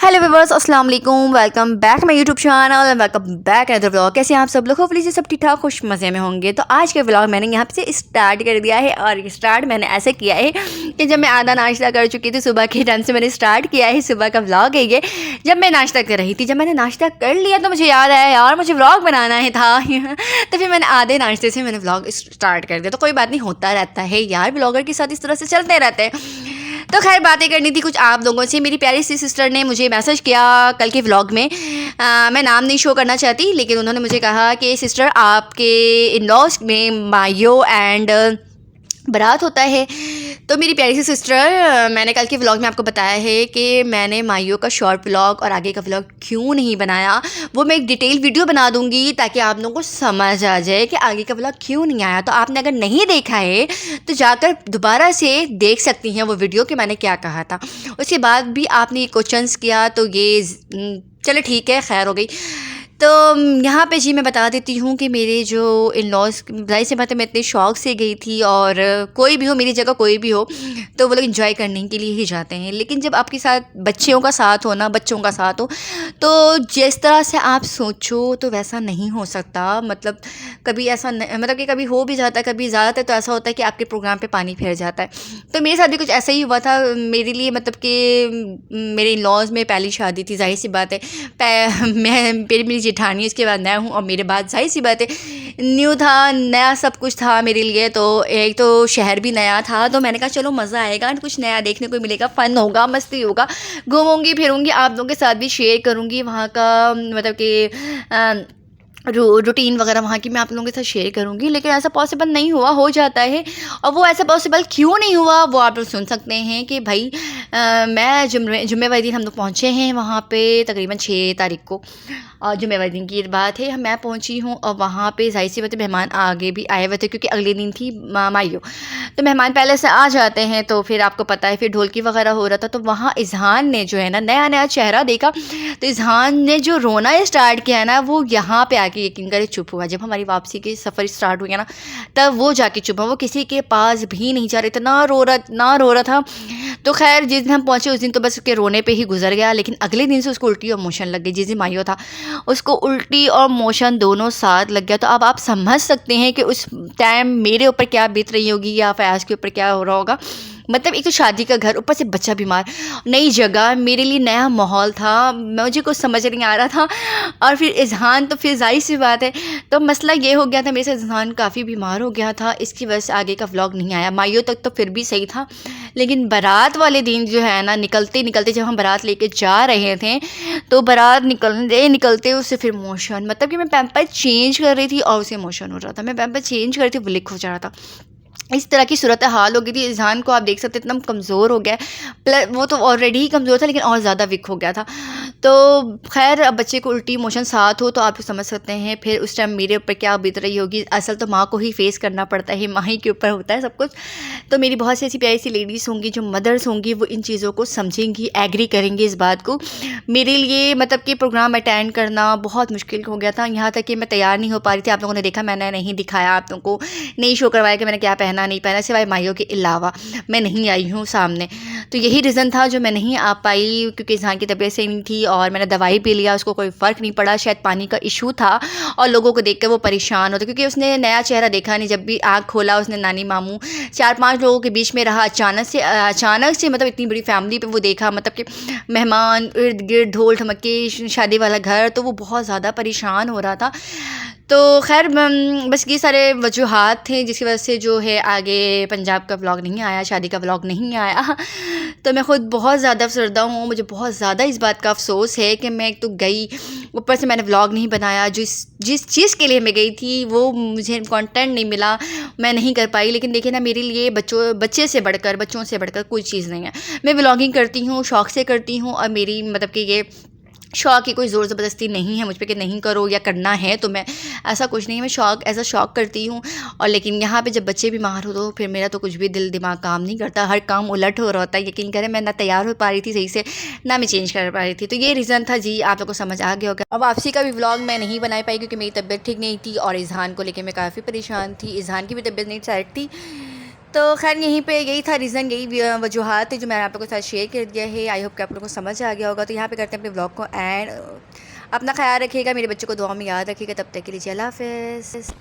Hello viewers, अस्सलाम वालेकुम। Welcome back my YouTube channel and welcome back another vlog. कैसे हैं आप सब लोग? होपफुली सब ठीक ठाक खुश मज़े में होंगे। तो आज के व्लॉग मैंने यहाँ से स्टार्ट कर दिया है और स्टार्ट मैंने ऐसे किया है कि जब मैं आधा नाश्ता कर चुकी थी सुबह के टाइम से मैंने स्टार्ट किया है। सुबह का व्लॉग है ये। जब मैं नाश्ता कर रही थी, जब मैंने नाश्ता कर लिया तो मुझे याद आया यार मुझे व्लॉग बनाना है था तो फिर मैंने आधे नाश्ते से मैंने व्लॉग स्टार्ट कर दिया। तो कोई बात नहीं, होता रहता है यार, व्लॉगर के साथ इस तरह से चलते रहते हैं। तो खैर बातें करनी थी कुछ आप लोगों से। मेरी प्यारी सी सिस्टर ने मुझे मैसेज किया कल के व्लॉग में। मैं नाम नहीं शो करना चाहती, लेकिन उन्होंने मुझे कहा कि सिस्टर आपके इन लॉज में मायो एंड बारात होता है। तो मेरी प्यारी सी सिस्टर, मैंने कल के व्लॉग में आपको बताया है कि मैंने माइयो का शॉर्ट व्लॉग और आगे का व्लॉग क्यों नहीं बनाया। वो मैं एक डिटेल वीडियो बना दूंगी ताकि आप लोगों को समझ आ जाए कि आगे का व्लॉग क्यों नहीं आया। तो आपने अगर नहीं देखा है तो जाकर दोबारा से देख सकती हैं वो वीडियो कि मैंने क्या कहा था। उसके बाद भी आपने ये क्वेश्चंस किया तो ये चलो ठीक है, खैर हो गई। तो यहाँ पे जी मैं बता देती हूँ कि मेरे जो इन लॉज, जाहिर सी बात है मैं इतने शौक से गई थी और कोई भी हो मेरी जगह, कोई भी हो तो वो लोग एंजॉय करने के लिए ही जाते हैं। लेकिन जब आपके साथ बच्चों का साथ हो ना, बच्चों का साथ हो, तो जिस तरह से आप सोचो तो वैसा नहीं हो सकता। मतलब कभी ऐसा मतलब कि कभी हो भी जाता है, कभी ज़्यादातर तो ऐसा होता है कि आपके प्रोग्राम पे पानी फिर जाता है। तो मेरे साथ भी कुछ ऐसा ही हुआ था मेरे लिए। मतलब कि मेरे इन लॉज में पहली शादी थी, जाहिर सी बात है मेरी जेठानी, उसके बाद मैं हूँ और मेरे बाद जाहिर सी बात है न्यू था, नया सब कुछ था मेरे लिए। तो एक तो शहर भी नया था, तो मैंने कहा चलो मज़ा आएगा, कुछ नया देखने को मिलेगा, फ़न होगा, मस्ती होगा, घूमूंगी फिरूंगी, आप लोगों के साथ भी शेयर करूंगी वहाँ का मतलब कि रूटीन वगैरह वहाँ की मैं आप लोगों के साथ शेयर करूँगी। लेकिन ऐसा पॉसिबल नहीं हुआ, हो जाता है। और वो ऐसा पॉसिबल क्यों नहीं हुआ वो आप लोग सुन सकते हैं कि भाई मैं जुम्मेवारी दिन हम लोग पहुँचे हैं वहाँ पे तकरीबन 6 तारीख को। और जुम्मेवारी दिन की बात है, मैं पहुँची हूँ और वहाँ पे जाहिर सी बात है मेहमान आगे भी आए हुए थे क्योंकि अगले दिन थी माइयो। तो मेहमान पहले से आ जाते हैं तो फिर आपको पता है फिर ढोलकी वगैरह हो रहा था। तो वहाँ इजहान ने जो है ना नया नया चेहरा देखा। तो इजहान ने जो रोना स्टार्ट किया ना, वो यहाँ पे आके यकीन करे चुप हुआ। जब हमारी वापसी के सफ़र स्टार्ट हो गया ना, तब वो जाके चुप हुआ। वो किसी के पास भी नहीं जा रहा, इतना रो रहा था। तो खैर जिस दिन हम पहुँचे उस दिन तो बस उसके रोने पे ही गुजर गया। लेकिन अगले दिन से उसको उल्टी और मोशन लग गई। जिस दिन माइयो था उसको उल्टी और मोशन दोनों साथ लग गया। तो अब आप समझ सकते हैं कि उस टाइम मेरे ऊपर क्या बीत रही होगी या फयाज के ऊपर क्या हो रहा होगा। मतलब एक तो शादी का घर, ऊपर से बच्चा बीमार, नई जगह, मेरे लिए नया माहौल था, मुझे कुछ समझ नहीं आ रहा था। और फिर इजहान तो फिर जाहिर सी बात है। तो मसला ये हो गया था मेरे से, इजहान काफ़ी बीमार हो गया था, इसकी वजह से आगे का व्लॉग नहीं आया। माइयो तक तो फिर भी सही था, लेकिन बारात वाले दिन जो है ना, निकलते निकलते जब हम बारात लेके जा रहे थे तो बारात निकलते उससे फिर मोशन, मतलब कि मैं पैम्पर चेंज कर रही थी और उसे मोशन हो रहा था, मैं पैम्पर चेंज कर रही थी, वो लीक हो जा रहा था। इस तरह की सूरत हाल हो गई थी। इजहान को आप देख सकते इतना कमज़ोर हो गया, प्लस वो तो ऑलरेडी ही कमज़ोर था लेकिन और ज़्यादा वीक हो गया था। तो खैर अब बच्चे को उल्टी मोशन साथ हो तो आप समझ सकते हैं फिर उस टाइम मेरे ऊपर क्या बीत रही होगी। असल तो माँ को ही फेस करना पड़ता है, माँ ही के ऊपर होता है सब कुछ। तो मेरी बहुत सी ऐसी प्यारी सी लेडीज़ होंगी जो मदर्स होंगी, वो इन चीज़ों को समझेंगी, एग्री करेंगी इस बात को। मेरे लिए मतलब कि प्रोग्राम अटेंड करना बहुत मुश्किल हो गया था, यहाँ तक कि मैं तैयार नहीं हो पा रही थी। आप लोगों ने देखा मैंने नहीं दिखाया, आप लोगों को नहीं शो करवाया कि मैंने क्या पहना नहीं पहना, सिवाय माइयों के अलावा मैं नहीं आई हूँ सामने। तो यही रीज़न था जो मैं नहीं आ पाई, क्योंकि इजहान की तबीयत सही नहीं थी और मैंने दवाई पी लिया, उसको कोई फ़र्क नहीं पड़ा। शायद पानी का इशू था और लोगों को देखकर वो परेशान होते, क्योंकि उसने नया चेहरा देखा नहीं। जब भी आँख खोला उसने नानी मामू 4-5 लोगों के बीच में रहा, अचानक से मतलब इतनी बड़ी फैमिली पे वो देखा, मतलब कि मेहमान इर्द गिर्द, ढोल ढमक्के, शादी वाला घर, तो वो बहुत ज़्यादा परेशान हो रहा था। तो खैर बस ये सारे वजूहात थे जिसकी वजह से जो है आगे पंजाब का व्लॉग नहीं आया, शादी का व्लॉग नहीं आया। तो मैं ख़ुद बहुत ज़्यादा अफसरदा हूँ, मुझे बहुत ज़्यादा इस बात का अफसोस है कि मैं एक तो गई, ऊपर से मैंने व्लॉग नहीं बनाया। जिस चीज़ के लिए मैं गई थी वो मुझे कंटेंट नहीं मिला, मैं नहीं कर पाई। लेकिन देखिए ना, मेरे लिए बच्चों से बढ़कर कोई चीज़ नहीं है। मैं व्लॉगिंग करती हूँ, शौक़ से करती हूँ और मेरी मतलब कि ये शौक़ की कोई ज़ोर ज़बरदस्ती नहीं है मुझ पे कि नहीं करो या करना है तो मैं, ऐसा कुछ नहीं है। मैं शौक़ एज़ अ शौक़ करती हूँ। और लेकिन यहाँ पे जब बच्चे बीमार हो तो फिर मेरा तो कुछ भी दिल दिमाग काम नहीं करता, हर काम उलट हो रहा होता है। यकीन करें मैं ना तैयार हो पा रही थी सही से, ना मैं चेंज कर पा रही थी। तो ये रीज़न था जी, आप लोग को समझ आ गया होगा। अब वापसी का भी व्लॉग मैं नहीं बना पाई क्योंकि मेरी तबीयत ठीक नहीं थी और इजहान को लेकर मैं काफ़ी परेशान थी। इजहान की भी तबीयत नहीं सेट थी। तो खैर यहीं पे यही था रीज़न, यही वजूहत थी जो मैंने आप लोगों के साथ शेयर कर दिया है। आई होप कि आप लोगों को समझ आ गया होगा। तो यहाँ पे करते हैं अपने ब्लॉग को एंड। अपना ख्याल रखिएगा, मेरे बच्चों को दुआ में याद रखिएगा। तब तक के लिए अल्लाह हाफ़िज़।